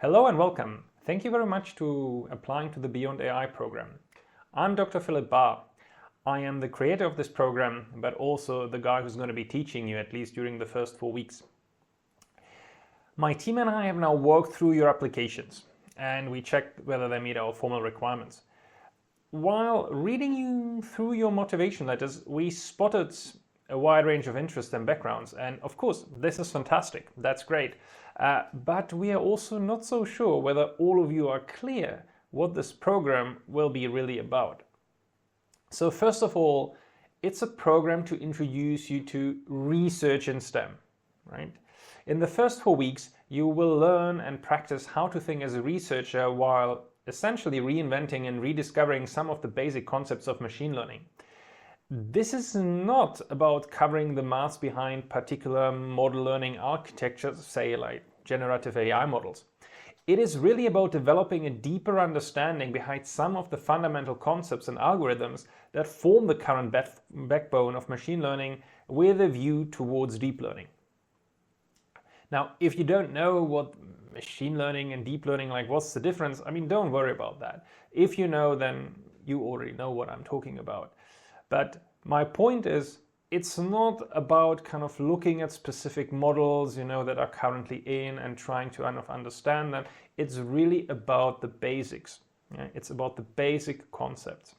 Hello and welcome. Thank you very much to applying to the BeyondAI program. I'm Dr. Philipp Barr. I am the creator of this program, but also the guy who's going to be teaching you at least during the first 4 weeks. My team and I have now worked through your applications and we checked whether they meet our formal requirements. While reading you through your motivation letters, we spotted a wide range of interests and backgrounds, and of course this is fantastic, that's great, but we are also not so sure whether all of you are clear what this program will be really about. So first of all, it's a program to introduce you to research in STEM, right? In the first 4 weeks you will learn and practice how to think as a researcher while essentially reinventing and rediscovering some of the basic concepts of machine learning. This is not about covering the maths behind particular model learning architectures, say like generative AI models. It is really about developing a deeper understanding behind some of the fundamental concepts and algorithms that form the current backbone of machine learning with a view towards deep learning. Now, if you don't know what machine learning and deep learning, like what's the difference, I mean, don't worry about that. If you know, then you already know what I'm talking about. But my point is, it's not about kind of looking at specific models, that are currently in and trying to kind of understand them. It's really about the basics. It's about the basic concepts.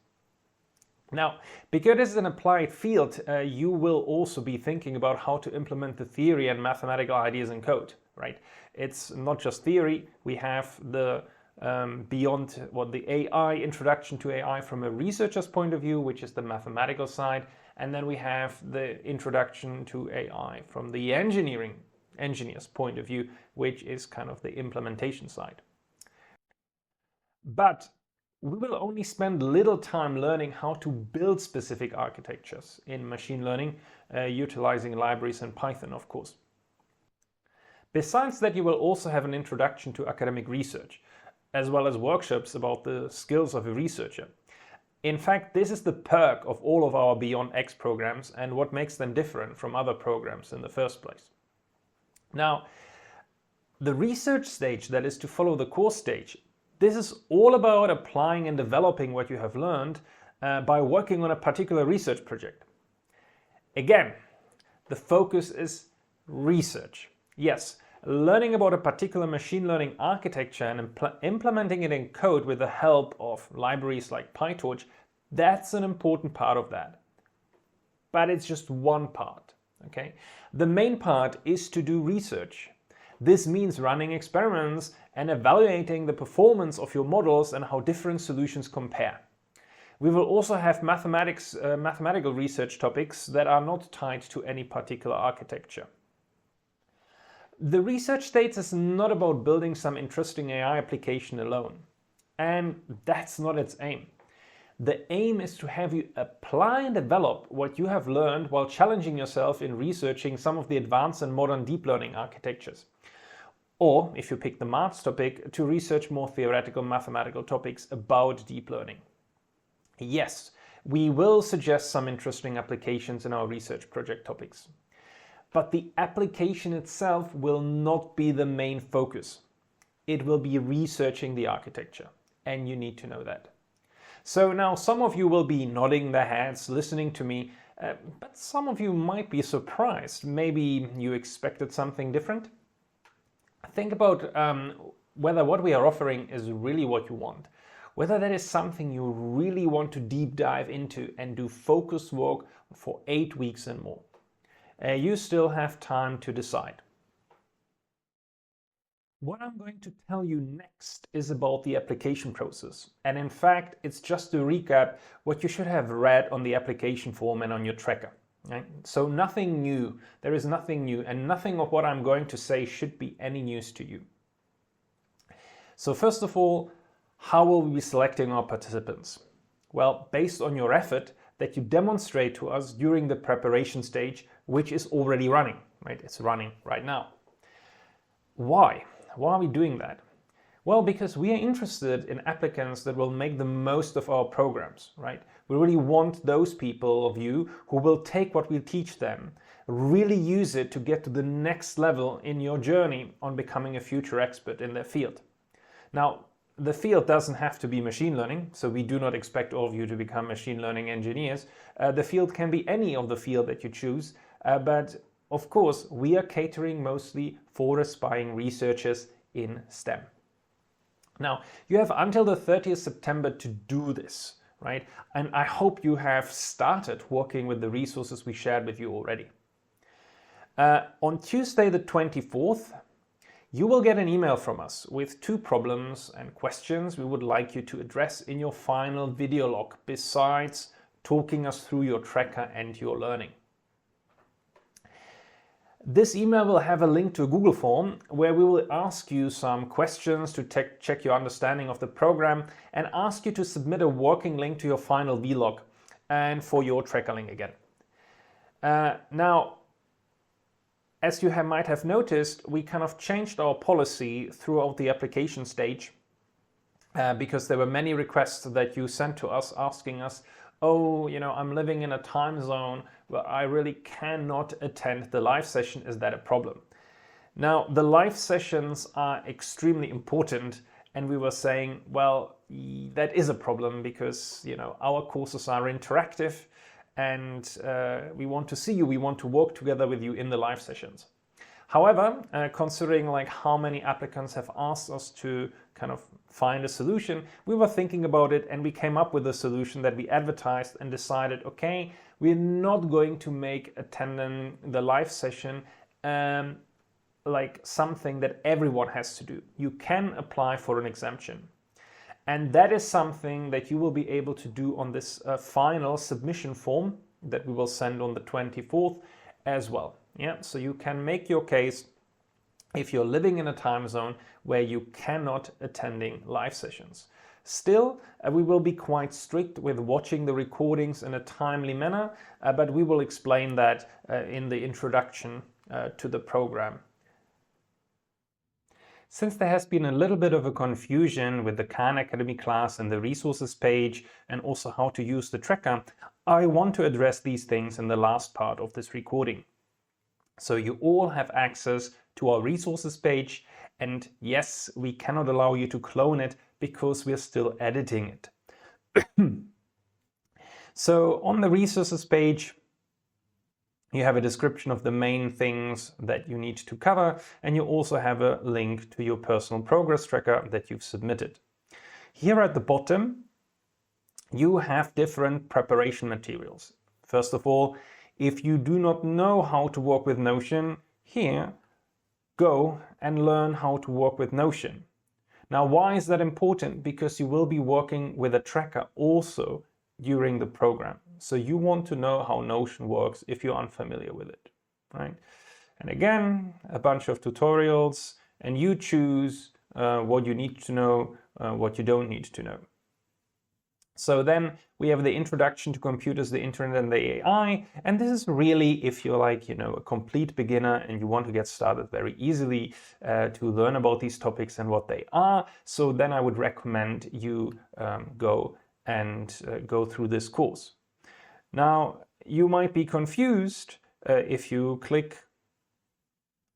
Now, because it is an applied field, you will also be thinking about how to implement the theory and mathematical ideas in code, right? It's not just theory. We have the the AI, introduction to AI from a researcher's point of view, which is the mathematical side. And then we have the introduction to AI from the engineer's point of view, which is kind of the implementation side. But we will only spend little time learning how to build specific architectures in machine learning, utilizing libraries in Python, of course. Besides that, you will also have an introduction to academic research, as well as workshops about the skills of a researcher. In fact, this is the perk of all of our BeyondX programs and what makes them different from other programs in the first place. Now, the research stage that is to follow the course stage, this is all about applying and developing what you have learned by working on a particular research project. Again, the focus is research. Yes, learning about a particular machine learning architecture and implementing it in code with the help of libraries like PyTorch, that's an important part of that. But it's just one part, okay? The main part is to do research. This means running experiments and evaluating the performance of your models and how different solutions compare. We will also have mathematical research topics that are not tied to any particular architecture. The research stage is not about building some interesting AI application alone, and that's not its aim. The aim is to have you apply and develop what you have learned while challenging yourself in researching some of the advanced and modern deep learning architectures. Or, if you pick the maths topic, to research more theoretical mathematical topics about deep learning. Yes, we will suggest some interesting applications in our research project topics. But the application itself will not be the main focus. It will be researching the architecture, and you need to know that. So now some of you will be nodding their heads, listening to me, but some of you might be surprised. Maybe you expected something different. Think about whether what we are offering is really what you want, whether that is something you really want to deep dive into and do focused work for 8 weeks and more. You still have time to decide. What I'm going to tell you next is about the application process. And in fact, it's just to recap what you should have read on the application form and on your tracker. Right? So nothing new, there is nothing new, and nothing of what I'm going to say should be any news to you. So first of all, how will we be selecting our participants? Well, based on your effort that you demonstrate to us during the preparation stage, which is already running, right? It's running right now. Why? Why are we doing that? Well, because we are interested in applicants that will make the most of our programs, right? We really want those people of you who will take what we teach them, really use it to get to the next level in your journey on becoming a future expert in their field. Now, the field doesn't have to be machine learning, so we do not expect all of you to become machine learning engineers. The field can be any of the field that you choose, but of course, we are catering mostly for aspiring researchers in STEM. Now, you have until the 30th September to do this, right? And I hope you have started working with the resources we shared with you already. On Tuesday the 24th, you will get an email from us with 2 problems and questions we would like you to address in your final video log, besides talking us through your tracker and your learning. This email will have a link to a Google form where we will ask you some questions to check your understanding of the program and ask you to submit a working link to your final vlog and for your tracker link again. Now, as you might have noticed, we kind of changed our policy throughout the application stage because there were many requests that you sent to us asking us, oh, I'm living in a time zone where I really cannot attend the live session. Is that a problem? Now, the live sessions are extremely important, and we were saying, well, that is a problem because, our courses are interactive and we want to see you, we want to work together with you in the live sessions. However, considering how many applicants have asked us to kind of find a solution, we were thinking about it and we came up with a solution that we advertised and decided, okay, we're not going to make attending the live session something that everyone has to do. You can apply for an exemption. And that is something that you will be able to do on this final submission form that we will send on the 24th as well. Yeah, so you can make your case if you're living in a time zone where you cannot attending live sessions. Still, we will be quite strict with watching the recordings in a timely manner, but we will explain that in the introduction to the program. Since there has been a little bit of a confusion with the Khan Academy class and the resources page and also how to use the tracker, I want to address these things in the last part of this recording. So you all have access to our resources page, and yes, we cannot allow you to clone it because we're still editing it. So on the resources page, you have a description of the main things that you need to cover, and you also have a link to your personal progress tracker that you've submitted. Here at the bottom, you have different preparation materials. First of all, if you do not know how to work with Notion, here, go and learn how to work with Notion. Now, why is that important? Because you will be working with a tracker also during the program. So you want to know how Notion works if you're unfamiliar with it, right? And again, a bunch of tutorials, and you choose what you need to know, what you don't need to know. So then we have the introduction to computers, the internet, and the AI. And this is really if you're a complete beginner and you want to get started very easily to learn about these topics and what they are. So then I would recommend you go through this course. Now, you might be confused if you click,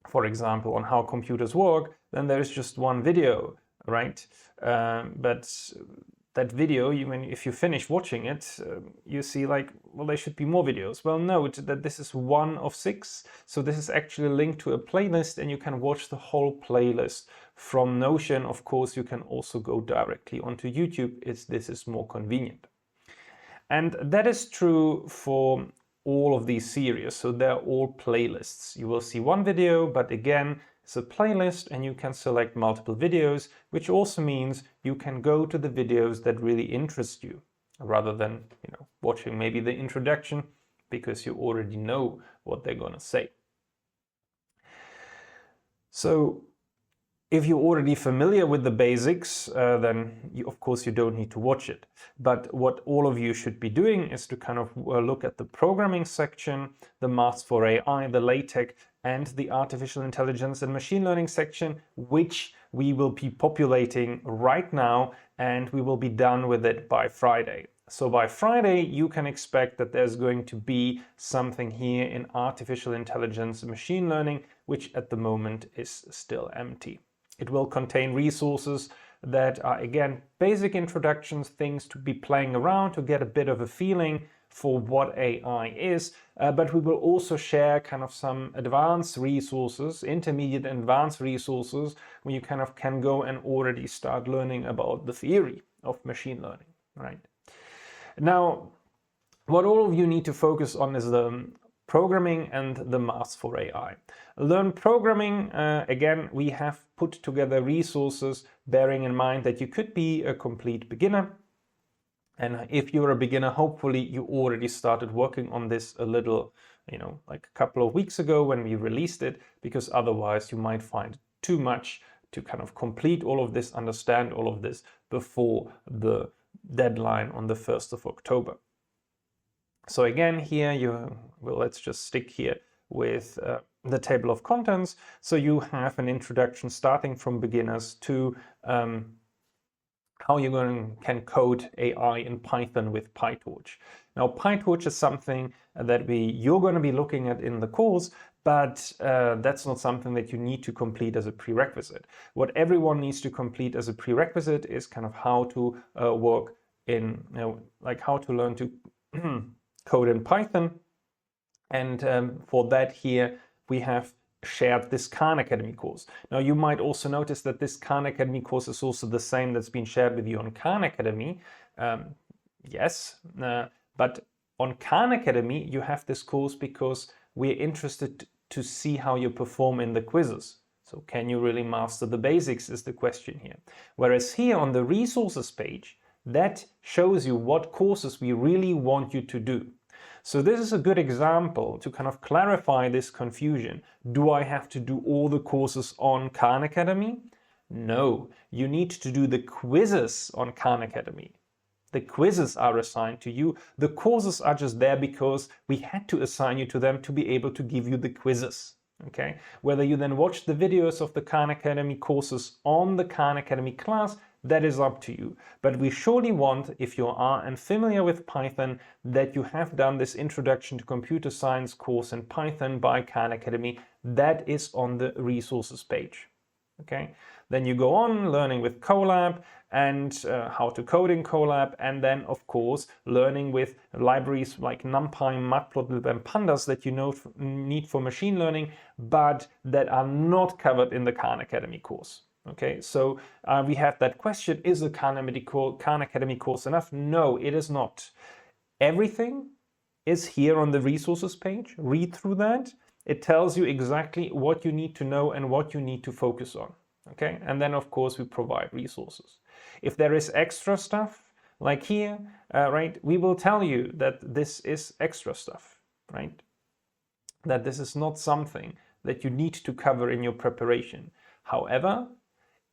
for example, on how computers work, then there's just one video, right? But that video, if you finish watching it, you see well, there should be more videos. Well, note that this is one of 6. So this is actually linked to a playlist and you can watch the whole playlist from Notion. Of course, you can also go directly onto YouTube if this is more convenient. And that is true for all of these series. So they're all playlists. You will see one video, but again, it's a playlist and you can select multiple videos, which also means you can go to the videos that really interest you rather than, watching maybe the introduction because you already know what they're going to say. So if you're already familiar with the basics, then of course you don't need to watch it. But what all of you should be doing is to kind of look at the programming section, the Maths for AI, the LaTeX, and the artificial intelligence and machine learning section, which we will be populating right now, and we will be done with it by Friday. So by Friday, you can expect that there's going to be something here in artificial intelligence and machine learning, which at the moment is still empty. It will contain resources that are, again, basic introductions, things to be playing around, to get a bit of a feeling for what AI is, but we will also share kind of some advanced resources, intermediate and advanced resources, where you kind of can go and already start learning about the theory of machine learning, right? Now, what all of you need to focus on is the programming and the maths for AI. Learn programming, again, we have put together resources bearing in mind that you could be a complete beginner. And if you're a beginner, hopefully you already started working on this a little, like a couple of weeks ago when we released it, because otherwise you might find too much to kind of complete all of this, understand all of this before the deadline on the 1st of October. So again, here let's just stick here with the table of contents. So you have an introduction starting from beginners to how you can code AI in Python with PyTorch. Now, PyTorch is something that you're going to be looking at in the course, but that's not something that you need to complete as a prerequisite. What everyone needs to complete as a prerequisite is kind of how to work in, like how to learn to code in Python. And for that here, we have shared this Khan Academy course. Now, you might also notice that this Khan Academy course is also the same that's been shared with you on Khan Academy. Yes, but on Khan Academy, you have this course because we're interested to see how you perform in the quizzes. So can you really master the basics is the question here. Whereas here on the resources page, that shows you what courses we really want you to do. So this is a good example to kind of clarify this confusion. Do I have to do all the courses on Khan Academy? No, you need to do the quizzes on Khan Academy. The quizzes are assigned to you. The courses are just there because we had to assign you to them to be able to give you the quizzes. Okay? Whether you then watch the videos of the Khan Academy courses on the Khan Academy class, that is up to you. But we surely want, if you are familiar with Python, that you have done this Introduction to Computer Science course in Python by Khan Academy. That is on the resources page. Okay? Then you go on learning with Colab and how to code in Colab, and then of course learning with libraries like NumPy, Matplotlib, and Pandas that you need for machine learning, but that are not covered in the Khan Academy course. Okay, so we have that question, is the Khan Academy course enough? No, it is not. Everything is here on the resources page. Read through that. It tells you exactly what you need to know and what you need to focus on. Okay, and then of course we provide resources. If there is extra stuff, like here, right, we will tell you that this is extra stuff, right? That this is not something that you need to cover in your preparation. However,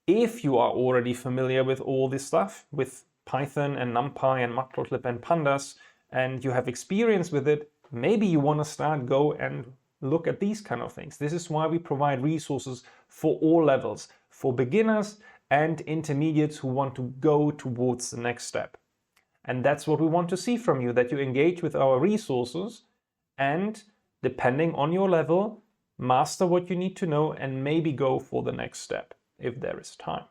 if you are already familiar with all this stuff, with Python and NumPy and Matplotlib and Pandas, and you have experience with it, maybe you want to go and look at these kind of things. This is why we provide resources for all levels, for beginners and intermediates who want to go towards the next step. And that's what we want to see from you, that you engage with our resources and, depending on your level, master what you need to know and maybe go for the next step if there is time.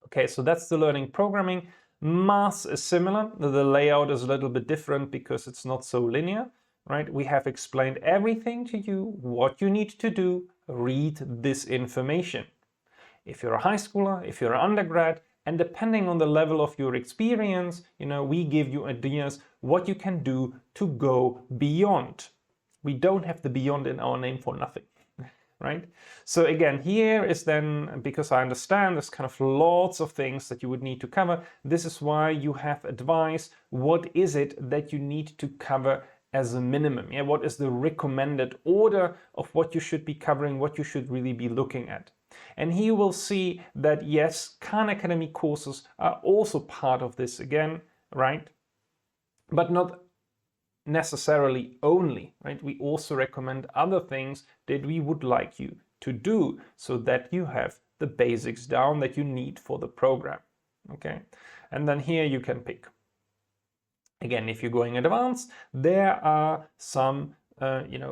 Okay, so that's the learning programming. Maths is similar. The layout is a little bit different because it's not so linear, right? We have explained everything to you, what you need to do. Read this information. If you're a high schooler, if you're an undergrad, and depending on the level of your experience, we give you ideas what you can do to go beyond. We don't have the beyond in our name for nothing. Right? So again, here is then, because I understand there's kind of lots of things that you would need to cover, this is why you have advice. What is it that you need to cover as a minimum? Yeah, what is the recommended order of what you should be covering, what you should really be looking at? And here you will see that yes, Khan Academy courses are also part of this again, right? But not necessarily only, right? We also recommend other things that we would like you to do so that you have the basics down that you need for the program. Okay, and then here you can pick. Again, if you're going advanced, there are some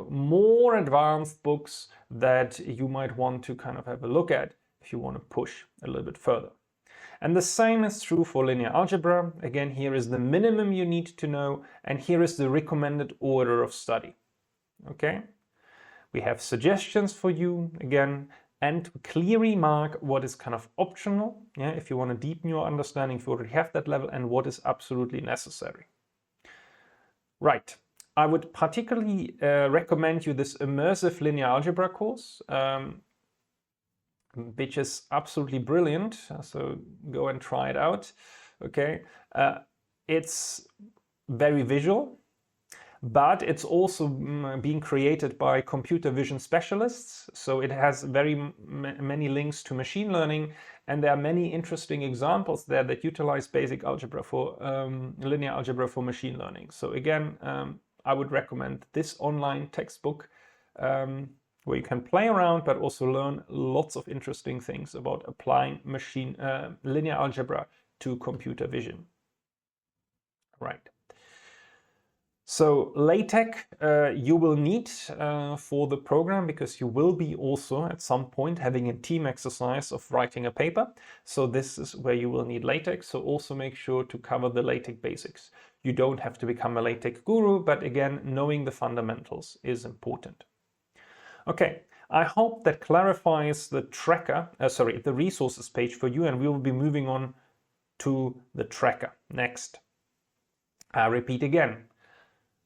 more advanced books that you might want to kind of have a look at if you want to push a little bit further. And the same is true for linear algebra. Again, here is the minimum you need to know, and here is the recommended order of study. Okay? We have suggestions for you, again, and clearly mark what is kind of optional, yeah, if you want to deepen your understanding, if you already have that level, and what is absolutely necessary. Right. I would particularly recommend you this immersive linear algebra course, which is absolutely brilliant. So go and try it out. Okay. It's very visual, but it's also being created by computer vision specialists. So it has very many links to machine learning, and there are many interesting examples there that utilize basic algebra for linear algebra for machine learning. So again, I would recommend this online textbook where you can play around, but also learn lots of interesting things about applying linear algebra to computer vision. Right. So LaTeX you will need for the program, because you will be also at some point having a team exercise of writing a paper. So this is where you will need LaTeX. So also make sure to cover the LaTeX basics. You don't have to become a LaTeX guru, but again, knowing the fundamentals is important. Okay, I hope that clarifies the tracker, the resources page for you, and we will be moving on to the tracker next. I repeat again,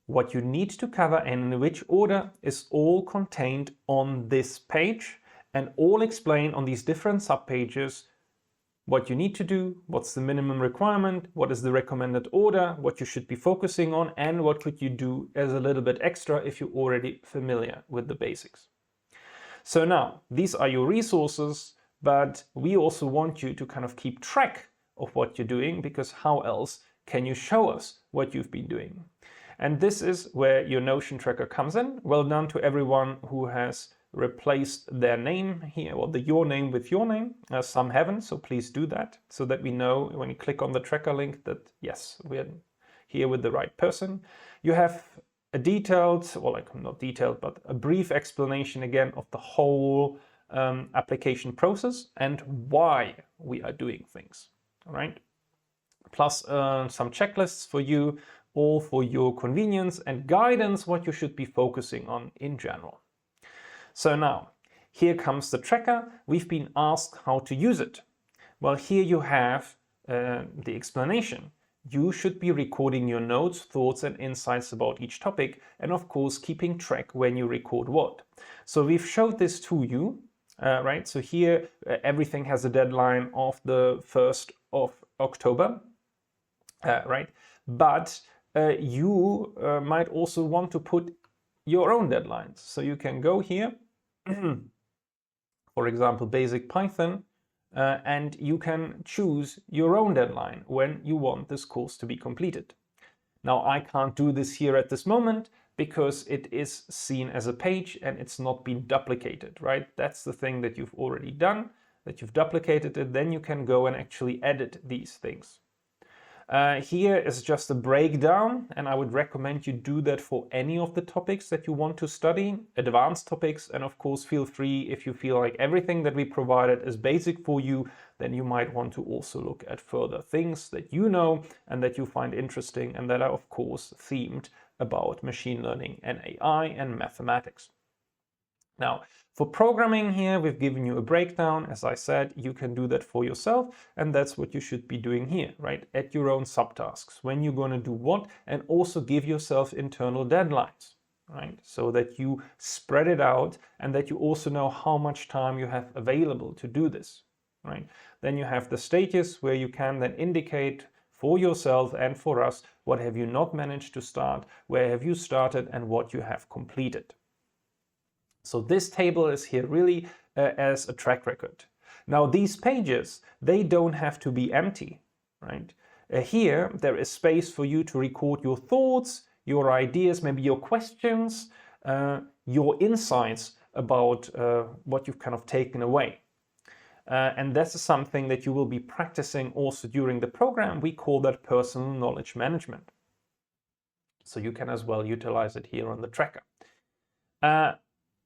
what you need to cover and in which order is all contained on this page, and all explained on these different subpages. What you need to do, what's the minimum requirement, what is the recommended order, what you should be focusing on, and what could you do as a little bit extra if you're already familiar with the basics. So now, these are your resources, but we also want you to kind of keep track of what you're doing, because how else can you show us what you've been doing? And this is where your Notion tracker comes in. Well done to everyone who has replaced their name here, or your name with your name. Some haven't, so please do that, so that we know when you click on the tracker link that yes, we're here with the right person. You have a detailed, well, like not detailed, but a brief explanation again of the whole application process and why we are doing things, all right? Plus some checklists for you, all for your convenience and guidance, what you should be focusing on in general. So now, here comes the tracker. We've been asked how to use it. Well, here you have the explanation. You should be recording your notes, thoughts, and insights about each topic, and of course, keeping track when you record what. So we've showed this to you, right? So here, everything has a deadline of the 1st of October, right? But you might also want to put your own deadlines. So you can go here, for example, basic Python, and you can choose your own deadline when you want this course to be completed. Now, I can't do this here at this moment because it is seen as a page and it's not been duplicated, right? That's the thing that you've already done, that you've duplicated it, then you can go and actually edit these things. Here is just a breakdown, and I would recommend you do that for any of the topics that you want to study, advanced topics, and of course feel free, if you feel like everything that we provided is basic for you, then you might want to also look at further things that you know and that you find interesting and that are of course themed about machine learning and AI and mathematics. Now, for programming here, we've given you a breakdown. As I said, you can do that for yourself, and that's what you should be doing here, right? At your own subtasks, when you're going to do what, and also give yourself internal deadlines, right? So that you spread it out and that you also know how much time you have available to do this, right? Then you have the stages where you can then indicate for yourself and for us, what have you not managed to start, where have you started, and what you have completed. So this table is here really as a track record. Now these pages, they don't have to be empty, right? Here there is space for you to record your thoughts, your ideas, maybe your questions, your insights about what you've kind of taken away. And that's something that you will be practicing also during the program. We call that personal knowledge management. So you can as well utilize it here on the tracker.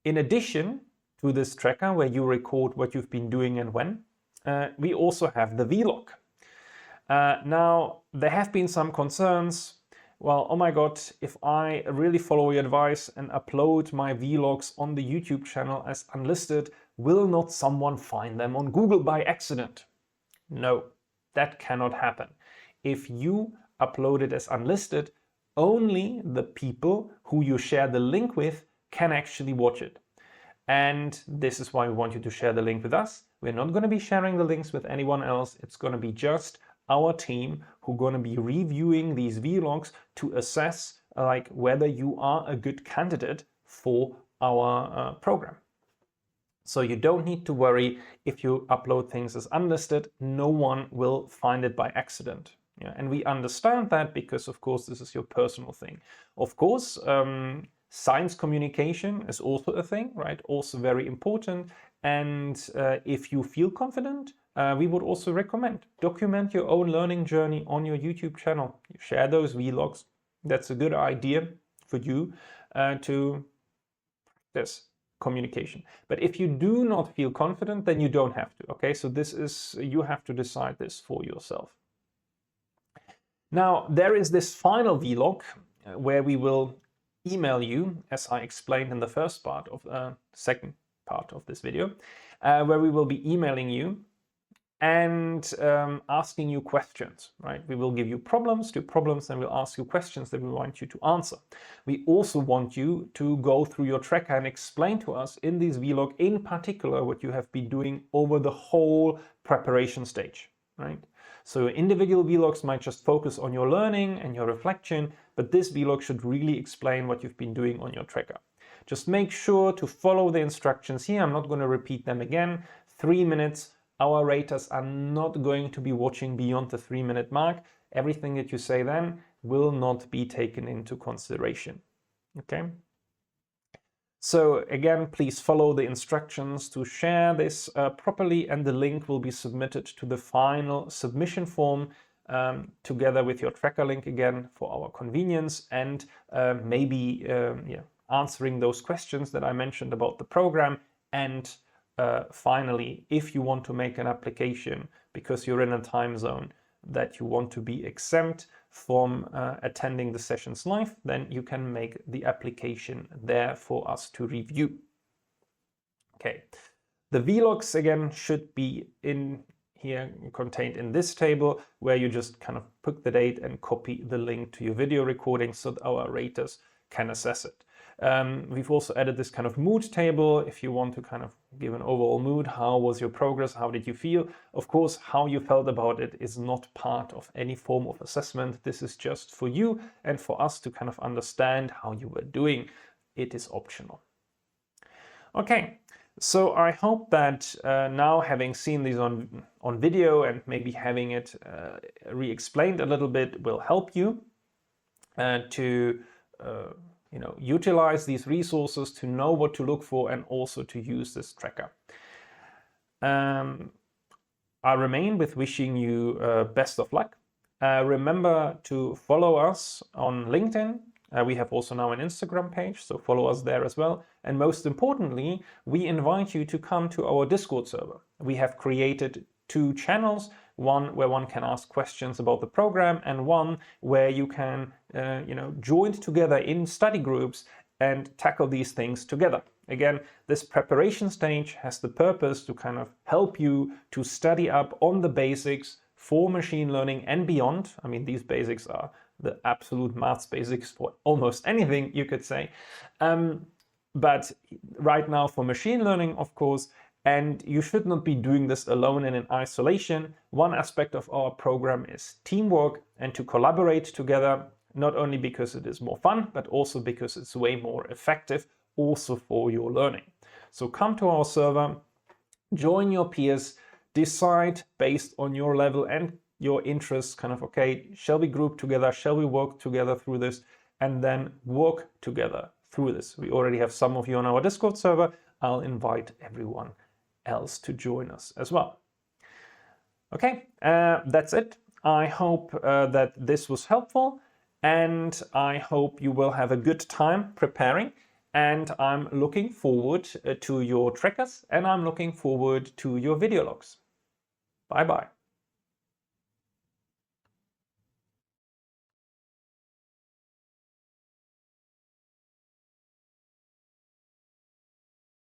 In addition to this tracker where you record what you've been doing and when, we also have the vlog. Now, there have been some concerns. Well, oh my God, if I really follow your advice and upload my vlogs on the YouTube channel as unlisted, will not someone find them on Google by accident? No, that cannot happen. If you upload it as unlisted, only the people who you share the link with can actually watch it. And this is why we want you to share the link with us. We're not going to be sharing the links with anyone else. It's going to be just our team who are going to be reviewing these vlogs to assess like whether you are a good candidate for our program. So you don't need to worry if you upload things as unlisted. No one will find it by accident. Yeah, and we understand that because, of course, this is your personal thing. Of course, science communication is also a thing, right? Also very important. And if you feel confident, we would also recommend document your own learning journey on your YouTube channel. You share those vlogs. That's a good idea for you to practice communication. But if you do not feel confident, then you don't have to. Okay, so this is, you have to decide this for yourself. Now, there is this final vlog where we will email you, as I explained in the first part of the second part of this video, where we will be emailing you and asking you questions, right? We will give you problems, and we'll ask you questions that we want you to answer. We also want you to go through your tracker and explain to us in this vlog in particular what you have been doing over the whole preparation stage, right? So individual vlogs might just focus on your learning and your reflection, but this vlog should really explain what you've been doing on your tracker. Just make sure to follow the instructions here. I'm not going to repeat them again. 3 minutes. Our raters are not going to be watching beyond the 3-minute mark. Everything that you say then will not be taken into consideration. Okay? So again, please follow the instructions to share this properly, and the link will be submitted to the final submission form together with your tracker link again for our convenience, and maybe answering those questions that I mentioned about the program. And finally, if you want to make an application because you're in a time zone that you want to be exempt from attending the sessions live, then you can make the application there for us to review. Okay, the vlogs again should be in here, contained in this table, where you just kind of put the date and copy the link to your video recording so that our raters can assess it. We've also added this kind of mood table if you want to kind of give an overall mood. How was your progress? How did you feel? Of course, how you felt about it is not part of any form of assessment. This is just for you and for us to kind of understand how you were doing. It is optional. Okay, so I hope that now, having seen these on video and maybe having it re-explained a little bit, will help you to utilize these resources, to know what to look for, and also to use this tracker. I remain with wishing you best of luck. Remember to follow us on LinkedIn. We have also now an Instagram page, so follow us there as well. And most importantly, we invite you to come to our Discord server. We have created 2 channels, one where one can ask questions about the program, and one where you can join together in study groups and tackle these things together. Again, this preparation stage has the purpose to kind of help you to study up on the basics for machine learning and beyond. I mean, these basics are the absolute maths basics for almost anything, you could say. But right now for machine learning, of course, and you should not be doing this alone and in isolation. One aspect of our program is teamwork and to collaborate together, not only because it is more fun, but also because it's way more effective also for your learning. So come to our server, join your peers, decide based on your level and your interests, kind of, okay, shall we group together? Shall we work together through this? And then work together through this. We already have some of you on our Discord server. I'll invite everyone else to join us as well. Okay, that's it. I hope that this was helpful, and I hope you will have a good time preparing, and I'm looking forward to your trackers, and I'm looking forward to your video logs. Bye bye.